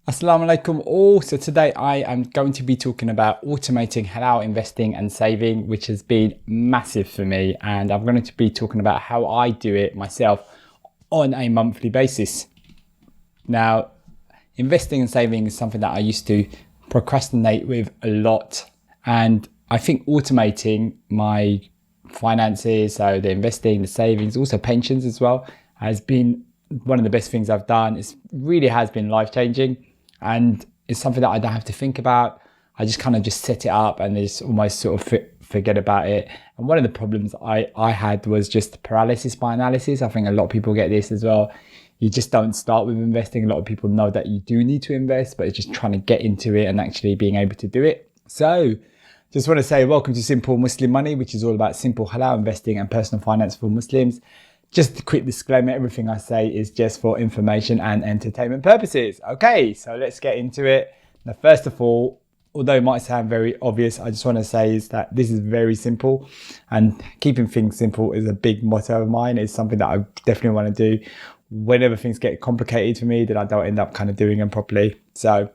Assalamu alaikum all. So today I am going to be talking about automating halal investing and saving, which has been massive for me. And I'm going to be talking about how I do it myself on a monthly basis. Now, investing and saving is something that I used to procrastinate with a lot. And I think automating my finances, so the investing, the savings, also pensions as well, has been one of the best things I've done. It really has been life-changing. And it's something that I don't have to think about. I just kind of just set it up and just almost sort of forget about it. And one of the problems I had was just paralysis by analysis. I think a lot of people get this as well. You just don't start with investing. A lot of people know that you do need to invest, but it's just trying to get into it and actually being able to do it. So just want to say welcome to Simple Muslim Money, which is all about simple halal investing and personal finance for Muslims. Just a quick disclaimer, everything I say is just for information and entertainment purposes. Okay, so let's get into it. Now, first of all, although it might sound very obvious, I just want to say is that this is very simple, and keeping things simple is a big motto of mine. It's something that I definitely want to do. Whenever things get complicated for me, then I don't end up kind of doing them properly. So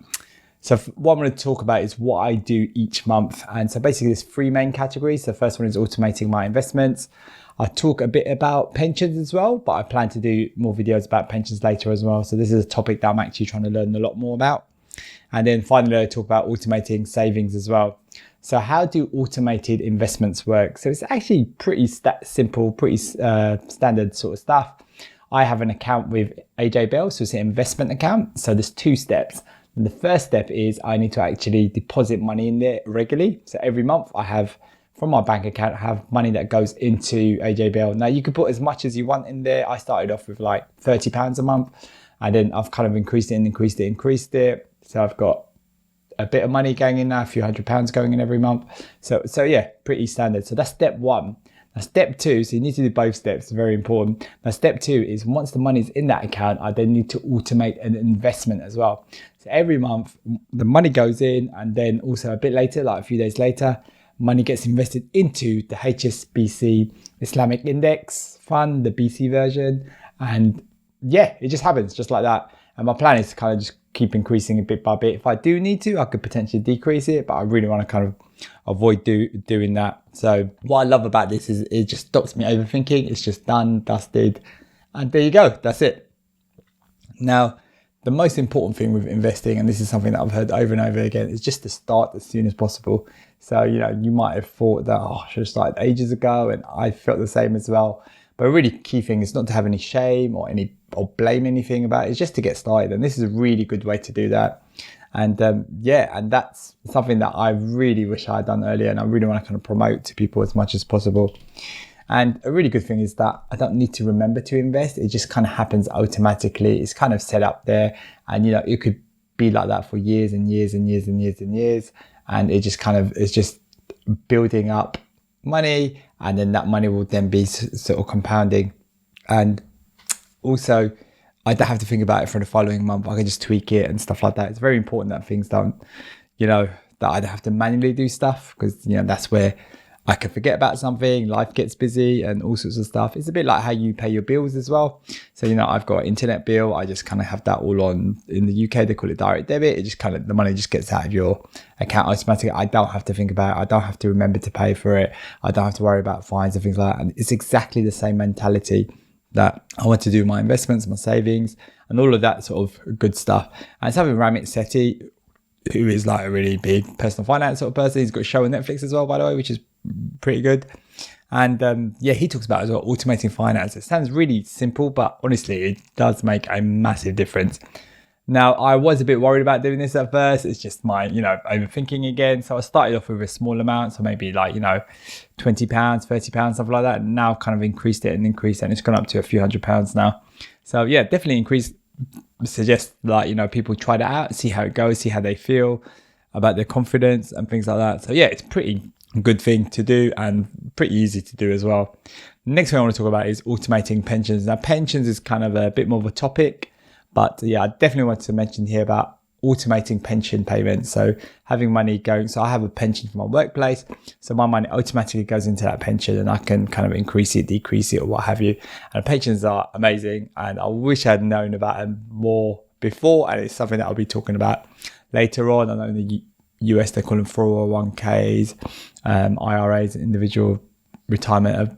what I'm going to talk about is what I do each month. And so basically there's three main categories. The first one is automating my investments. I talk a bit about pensions as well, but I plan to do more videos about pensions later as well. So this is a topic that I'm actually trying to learn a lot more about. And then finally, I talk about automating savings as well. So how do automated investments work? So it's actually pretty simple, pretty standard sort of stuff. I have an account with AJ Bell, so it's an investment account. So there's two steps. And the first step is I need to actually deposit money in there regularly. So every month I have, from my bank account, I have money that goes into AJ Bell. Now you can put as much as you want in there. I started off with like £30 a month, and then I've kind of increased it. So I've got a bit of money going in now, a few £100 going in every month. So yeah, pretty standard. So that's step one. Now step two, so you need to do both steps, it's very important. Now step two is once the money's in that account, I then need to automate an investment as well. So every month the money goes in, and then also a bit later, like a few days later, money gets invested into the HSBC Islamic Index Fund, the BC version. And yeah, it just happens just like that. And my plan is to kind of just keep increasing it bit by bit. If I do need to, I could potentially decrease it, but I really want to kind of avoid doing that. So what I love about this is it just stops me overthinking. It's just done, dusted, and there you go. That's it. Now, the most important thing with investing, and this is something that I've heard over and over again, is just to start as soon as possible. So, you might have thought that, I should have started ages ago, and I felt the same as well. But a really key thing is not to have any shame or blame anything about it. It's just to get started. And this is a really good way to do that. And and that's something that I really wish I had done earlier, and I really want to kind of promote to people as much as possible. And a really good thing is that I don't need to remember to invest. It just kind of happens automatically. It's kind of set up there, and it could be like that for years and years and years and years and years. And it just kind of is just building up money, and then that money will then be sort of compounding. And also, I don't have to think about it for the following month. I can just tweak it and stuff like that. It's very important that things don't, that I don't have to manually do stuff, because that's where I can forget about something, life gets busy and all sorts of stuff. It's a bit like how you pay your bills as well. So, I've got an internet bill. I just kind of have that all on. In the UK, they call it direct debit. It just kind of, the money just gets out of your account automatically. I don't have to think about it. I don't have to remember to pay for it. I don't have to worry about fines and things like that. And it's exactly the same mentality that I want to do my investments, my savings, and all of that sort of good stuff. And it's having Ramit Sethi, who is like a really big personal finance sort of person. He's got a show on Netflix as well, by the way, which is pretty good. And he talks about as well automating finance. It sounds really simple, but honestly, it does make a massive difference. Now, I was a bit worried about doing this at first. It's just my, overthinking again. So I started off with a small amount, so maybe like, £20, £30, something like that. And now I've kind of increased it, and it's gone up to a few £100s now. So yeah, definitely suggest like, people try that out, see how it goes, see how they feel about their confidence and things like that. So yeah, it's pretty good thing to do and pretty easy to do as well. The next thing I want to talk about is automating pensions. Now, pensions is kind of a bit more of a topic, but yeah, I definitely want to mention here about automating pension payments. So having money going, so I have a pension from my workplace, so my money automatically goes into that pension, and I can kind of increase it, decrease it, or what have you. And pensions are amazing, and I wish I had known about them more before, and it's something that I'll be talking about later on. I know in the US they call them 401ks, IRAs, individual retirement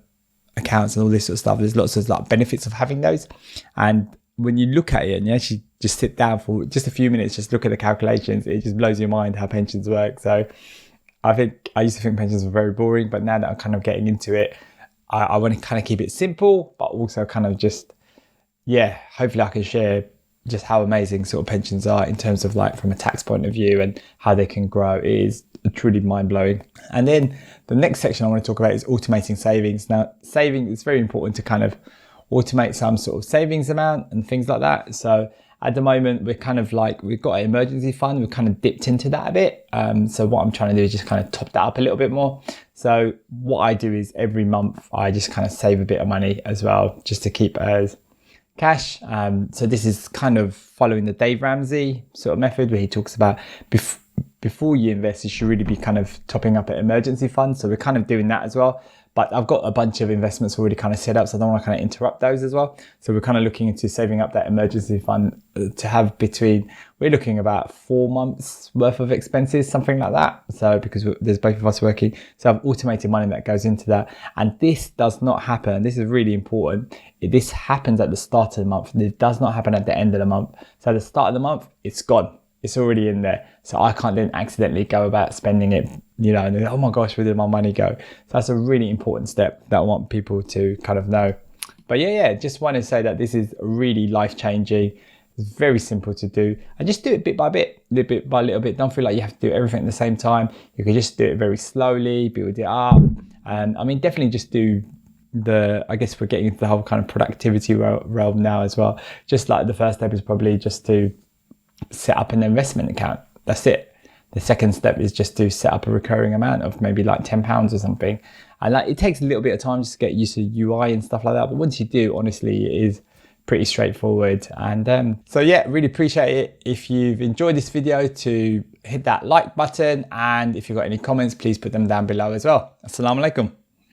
accounts, and all this sort of stuff. There's lots of like benefits of having those, and when you look at it and you actually just sit down for just a few minutes, just look at the calculations, it just blows your mind how pensions work. So I used to think pensions were very boring, but now that I'm kind of getting into it, I want to kind of keep it simple, but also kind of just, hopefully I can share just how amazing sort of pensions are in terms of like from a tax point of view and how they can grow. It is truly mind-blowing. And then the next section I want to talk about is automating savings. Now, saving is very important to kind of automate some sort of savings amount and things like that. So at the moment, we're kind of like, we've got an emergency fund. We've kind of dipped into that a bit. So what I'm trying to do is just kind of top that up a little bit more. So what I do is every month, I just kind of save a bit of money as well, just to keep as cash. So this is kind of following the Dave Ramsey sort of method where he talks about before you invest, you should really be kind of topping up an emergency fund. So we're kind of doing that as well. But I've got a bunch of investments already kind of set up, so I don't want to kind of interrupt those as well. So we're kind of looking into saving up that emergency fund to have we're looking about 4 months worth of expenses, something like that. So because there's both of us working, so I've automated money that goes into that. And this does not happen. This is really important. This happens at the start of the month. It does not happen at the end of the month. So at the start of the month, it's gone. It's already in there. So I can't then accidentally go about spending it, and then, oh my gosh, where did my money go? So that's a really important step that I want people to kind of know. But just want to say that this is really life-changing. It's very simple to do. And just do it bit by bit, little bit by little bit. Don't feel like you have to do everything at the same time. You can just do it very slowly, build it up. And definitely just do I guess we're getting into the whole kind of productivity realm now as well. Just like the first step is probably just to set up an investment account. That's it. The second step is just to set up a recurring amount of maybe like £10 or something. And it takes a little bit of time just to get used to UI and stuff like that. But once you do, honestly, it is pretty straightforward. And really appreciate it. If you've enjoyed this video, to hit that like button. And if you've got any comments, please put them down below as well. Assalamu alaikum.